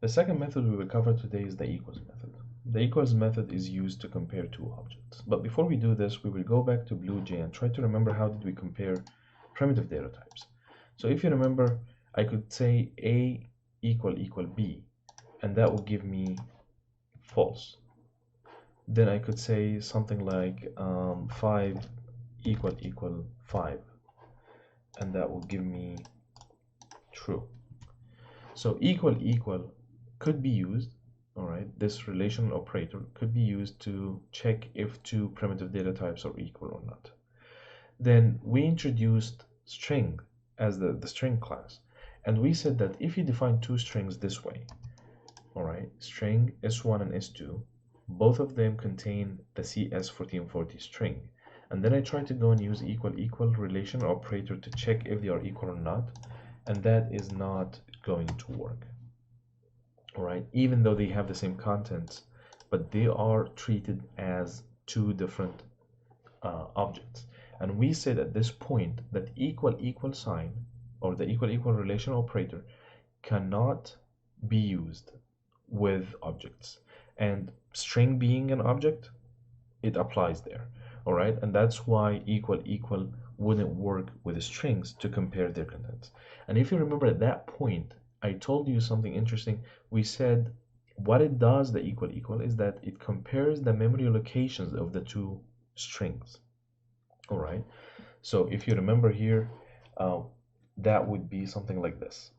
The second method we will cover today is the equals method. The equals method is used to compare two objects. But before we do this, we will go back to BlueJ and try to remember how did we compare primitive data types. So if you remember, I could say A equal B, and that will give me false. Then I could say something like 5 equal 5, and that will give me true. So equal could be used, all right, this relational operator could be used to check if two primitive data types are equal or not. Then we introduced string as the string class, and we said that if you define two strings this way, all right, string S1 and S2, both of them contain the CS1440 string, and then I try to go and use equal relational operator to check if they are equal or not, and that is not going to work. All right, even though they have the same contents, but they are treated as two different objects. And we said at this point that equal sign or the equal relational operator cannot be used with objects, and string being an object, it applies there. All right, and that's why equal wouldn't work with strings to compare their contents. And if you remember at that point, I told you something interesting. We said what it does, the equal is that it compares the memory locations of the two strings. All right, so if you remember here, that would be something like this.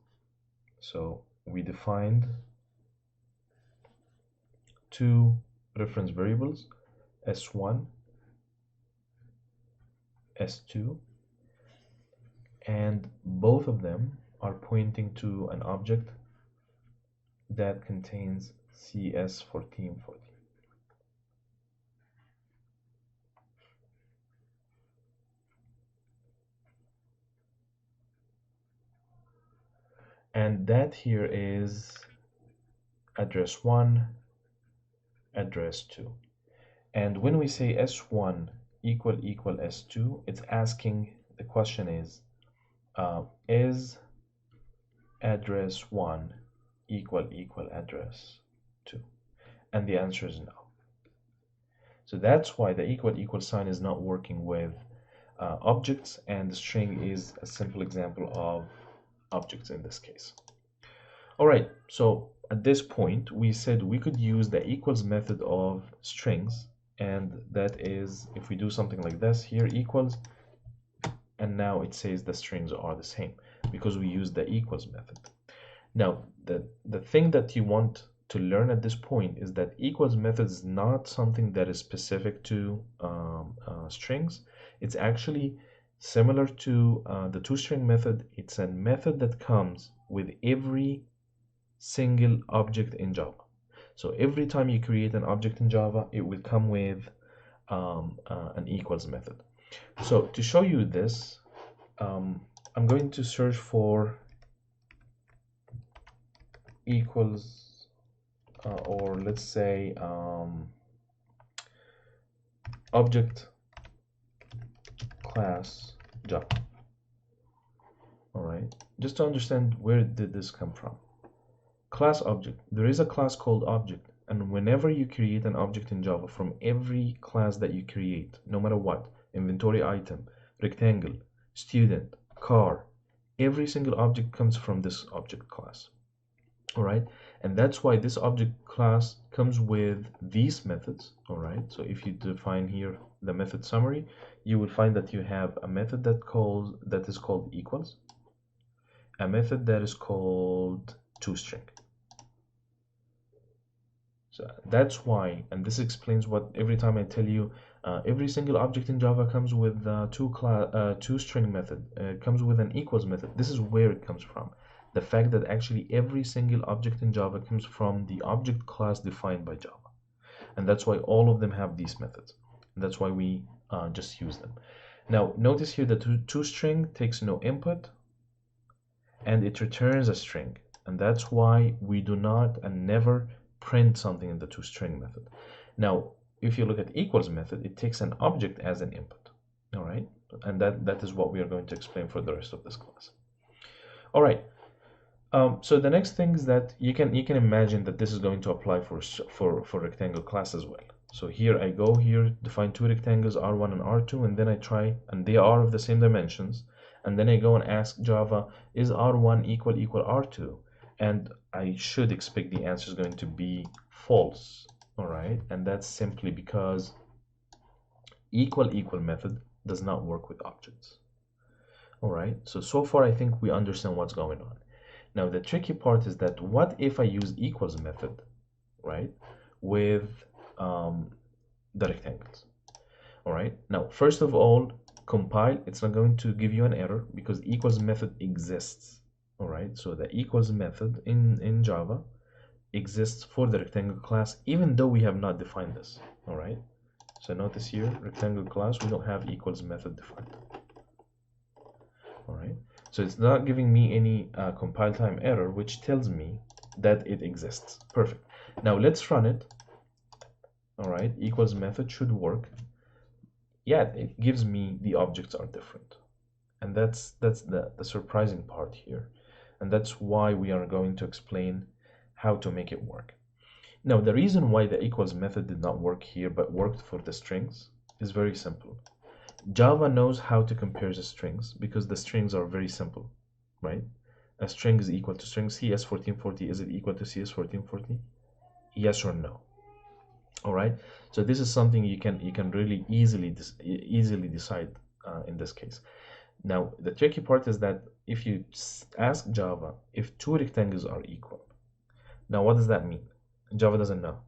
So we defined two reference variables, S1, S2, and both of them are pointing to an object that contains CS1440. And that here is address 1, address 2. And when we say S1 equal S2, it's asking, the question is address 1 equal address 2? And the answer is no. So that's why the equal sign is not working with objects, and the string is a simple example of objects in this case. All right, so at this point, we said we could use the equals method of strings, and that is if we do something like this here, equals, and now it says the strings are the same because we use the equals method. Now, the thing that you want to learn at this point is that equals method is not something that is specific to strings. It's actually similar to the toString method. It's a method that comes with every single object in Java. So every time you create an object in Java, it will come with an equals method. So to show you this, I'm going to search for equals, or let's say object class Java. All right, just to understand where did this come from. Class object. There is a class called object, and whenever you create an object in Java, from every class that you create, no matter what, inventory item, rectangle, student, car, every single object comes from this object class. All right, and that's why this object class comes with these methods. All right, so if you define here the method summary, you will find that you have a method that is called equals, a method that is called toString. So that's why, and this explains what every time I tell you, every single object in Java comes with toString method, comes with an equals method. This is where it comes from. The fact that actually every single object in Java comes from the object class defined by Java. And that's why all of them have these methods. And that's why we just use them. Now, notice here that toString takes no input and it returns a string. And that's why we do not and never print something in the toString method. Now, if you look at equals method, it takes an object as an input. All right, and that is what we are going to explain for the rest of this class. All right, So the next thing is that you can imagine that this is going to apply for rectangle class as well. So here I go here, define two rectangles R1 and R2, and then I try, and they are of the same dimensions, and then I go and ask Java, is R1 equal R2? And I should expect the answer is going to be false. All right, and that's simply because equal method does not work with objects. All right, so far I think we understand what's going on. Now the tricky part is that what if I use equals method, right, with the rectangles? All right, now first of all, compile, it's not going to give you an error because equals method exists. All right, so the equals method in Java exists for the rectangle class, even though we have not defined this. All right, so notice here, rectangle class, we don't have equals method defined. All right, so it's not giving me any compile time error, which tells me that it exists. Perfect. Now let's run it. All right, equals method should work. Yeah, it gives me the objects are different, and that's the surprising part here, and that's why we are going to explain how to make it work. Now the reason why the equals method did not work here but worked for the strings is very simple. Java knows how to compare the strings because the strings are very simple, right? A string is equal to string CS1440. Is it equal to CS1440? Yes or no? All right. So this is something you can really easily decide in this case. Now the tricky part is that if you ask Java if two rectangles are equal, now what does that mean? Java doesn't know.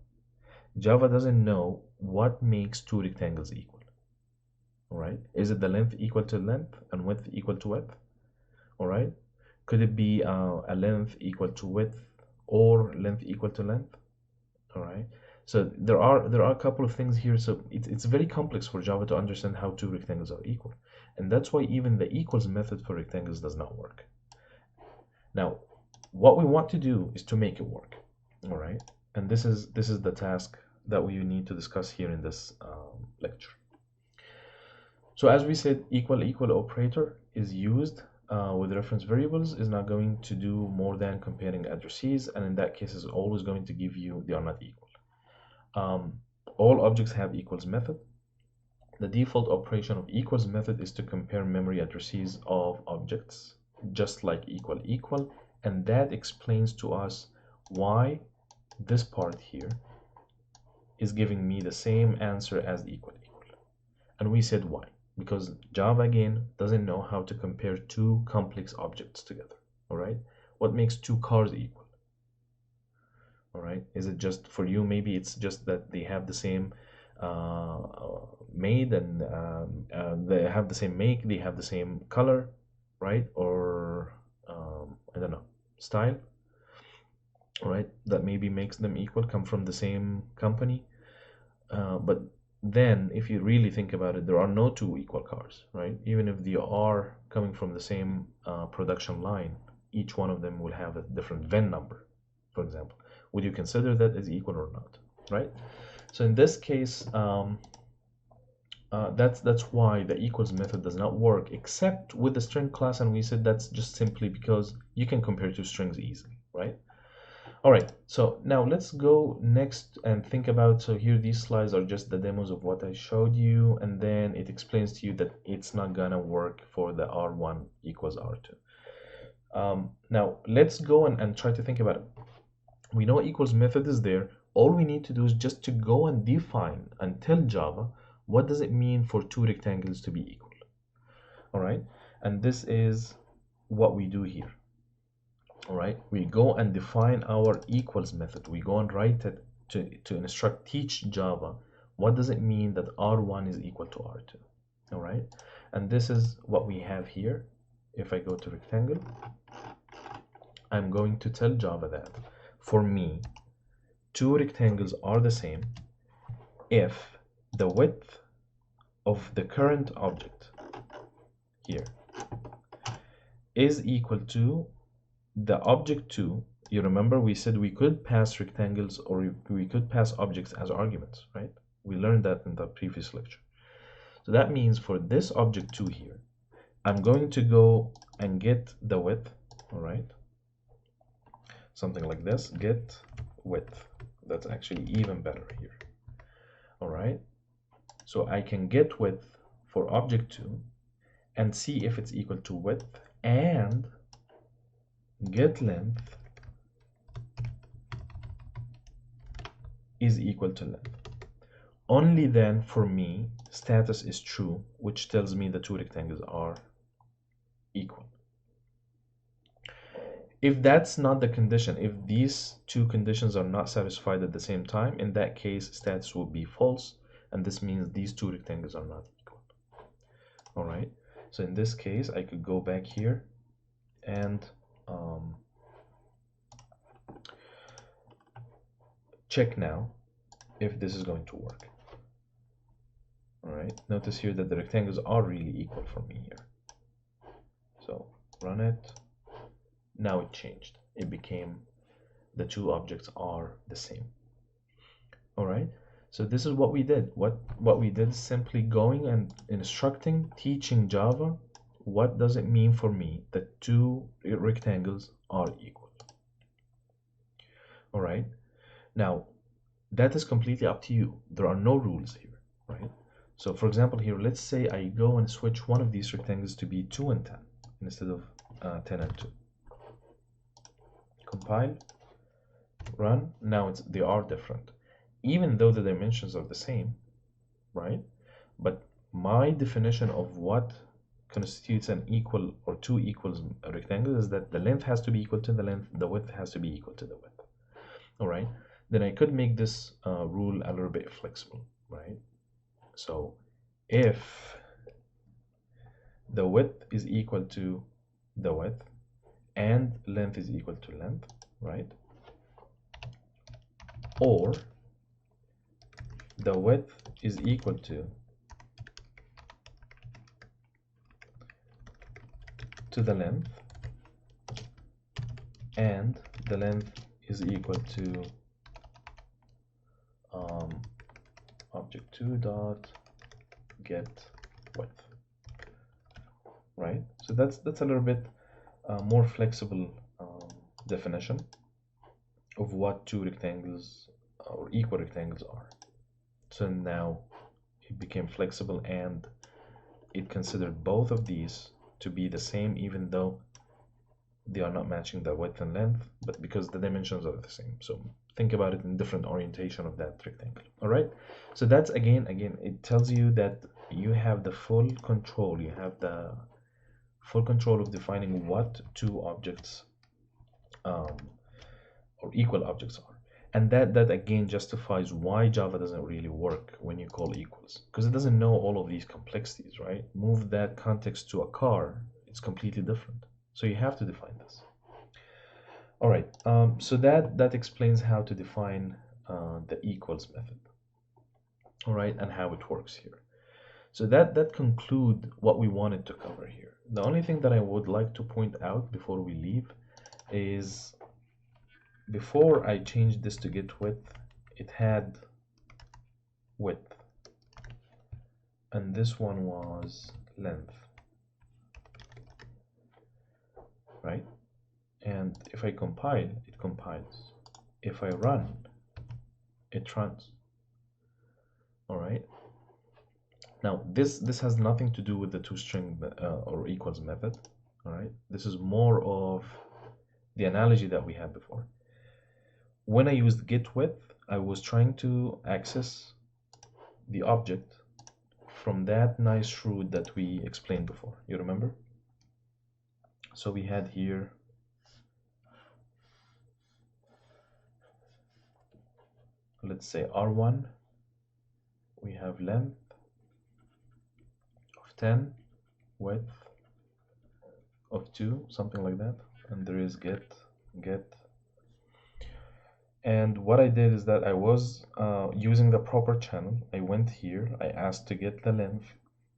Java doesn't know what makes two rectangles equal. All right, is it the length equal to length and width equal to width? All right, could it be a length equal to width or length equal to length? All right, so there are a couple of things here, so it's very complex for Java to understand how two rectangles are equal, and that's why even the equals method for rectangles does not work. Now what we want to do is to make it work. All right, and this is the task that we need to discuss here in this lecture. So as we said, equal operator is used with reference variables, is not going to do more than comparing addresses, and in that case is always going to give you they are not equal. All objects have equals method. The default operation of equals method is to compare memory addresses of objects, just like equal, and that explains to us why this part here is giving me the same answer as equal. And we said why. Because Java again doesn't know how to compare two complex objects together. All right, what makes two cars equal? All right, is it just for you? Maybe it's just that they have the same made and they have the same make, they have the same color, right? Or I don't know, style. All right, that maybe makes them equal, come from the same company, but then if you really think about it, there are no two equal cars, right? Even if they are coming from the same production line, each one of them will have a different VIN number, for example. Would you consider that as equal or not, right? So in this case, that's why the equals method does not work, except with the string class, and we said that's just simply because you can compare two strings easily, right? All right, so now let's go next and think about, so here these slides are just the demos of what I showed you, and then it explains to you that it's not gonna work for the R1 equals R2. Now let's go and try to think about it. We know equals method is there. All we need to do is just to go and define and tell Java what does it mean for two rectangles to be equal. All right, and this is what we do here. All right, we go and define our equals method. We go and write it to instruct teach Java what does it mean that R1 is equal to R2. All right, and this is what we have here. If I go to rectangle, I'm going to tell Java that for me two rectangles are the same if the width of the current object here is equal to the object 2. You remember we said we could pass rectangles or we could pass objects as arguments, right? We learned that in the previous lecture. So that means for this object 2 here, I'm going to go and get the width, all right? something like this, get width. That's actually even better here. All right, so I can get width for object 2 and see if it's equal to width, and get length is equal to length. Only then for me status is true, which tells me the two rectangles are equal. If that's not the condition, if these two conditions are not satisfied at the same time, in that case status will be false, and this means these two rectangles are not equal. All right, so in this case I could go back here and check now if this is going to work. All right, notice here that the rectangles are really equal for me here. So run it. Now it changed. It became the two objects are the same. All right, so this is what we did. What we did is simply going and instructing, teaching Java what does it mean for me that two rectangles are equal. All right, now that is completely up to you. There are no rules here, right? So for example here, let's say I go and switch one of these rectangles to be 2 and 10 instead of 10 and 2. Compile, run. Now they are different, even though the dimensions are the same, right? But my definition of what constitutes an equal or two equals rectangle is that the length has to be equal to the length, the width has to be equal to the width. All right, then I could make this rule a little bit flexible, right? So if the width is equal to the width and length is equal to length, right? Or the width is equal to the length and the length is equal to object2 dot get width, right? So that's a little bit more flexible definition of what two rectangles or equal rectangles are. So now it became flexible and it considered both of these to be the same, even though they are not matching the width and length, but because the dimensions are the same. So think about it in different orientation of that rectangle. All right, so that's again it tells you that you have the full control, you have the full control of defining what two objects or equal objects are. And that again justifies why Java doesn't really work when you call equals, because it doesn't know all of these complexities, right? Move that context to a car, it's completely different. So you have to define this. All right, so that explains how to define the equals method. All right, and how it works here. So that conclude what we wanted to cover here. The only thing that I would like to point out before we leave is, before I changed this to get width, it had width, and this one was length, right? And if I compile, it compiles. If I run, it runs. All right. Now this has nothing to do with the toString or equals method. All right. This is more of the analogy that we had before. When I used get width, I was trying to access the object from that nice root that we explained before. You remember? So we had here let's say R1, we have length of 10, width of 2, something like that, and there is get. And what I did is that I was using the proper channel. I went here, I asked to get the length,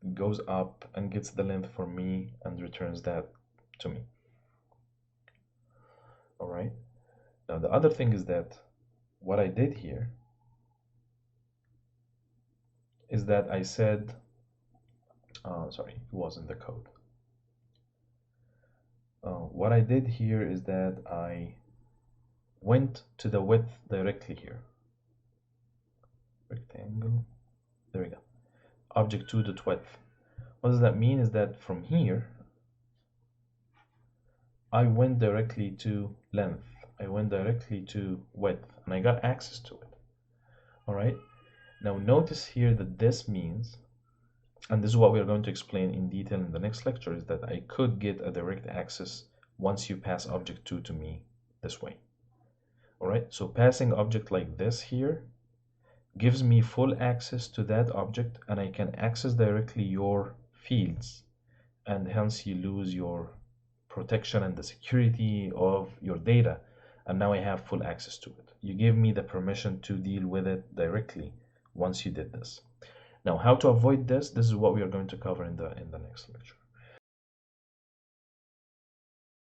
it goes up and gets the length for me and returns that to me. All right. Now the other thing is that what I did here is that I said, sorry, it wasn't the code. What I did here is that I went to the width directly here. Rectangle. There we go. Object 2.width. What does that mean is that from here, I went directly to length. I went directly to width, and I got access to it. All right. Now notice here that this means, and this is what we are going to explain in detail in the next lecture, is that I could get a direct access once you pass object 2 to me this way. All right. So passing object like this here gives me full access to that object, and I can access directly your fields, and hence you lose your protection and the security of your data, and now I have full access to it. You gave me the permission to deal with it directly once you did this. Now, how to avoid this? This is what we are going to cover in the next lecture.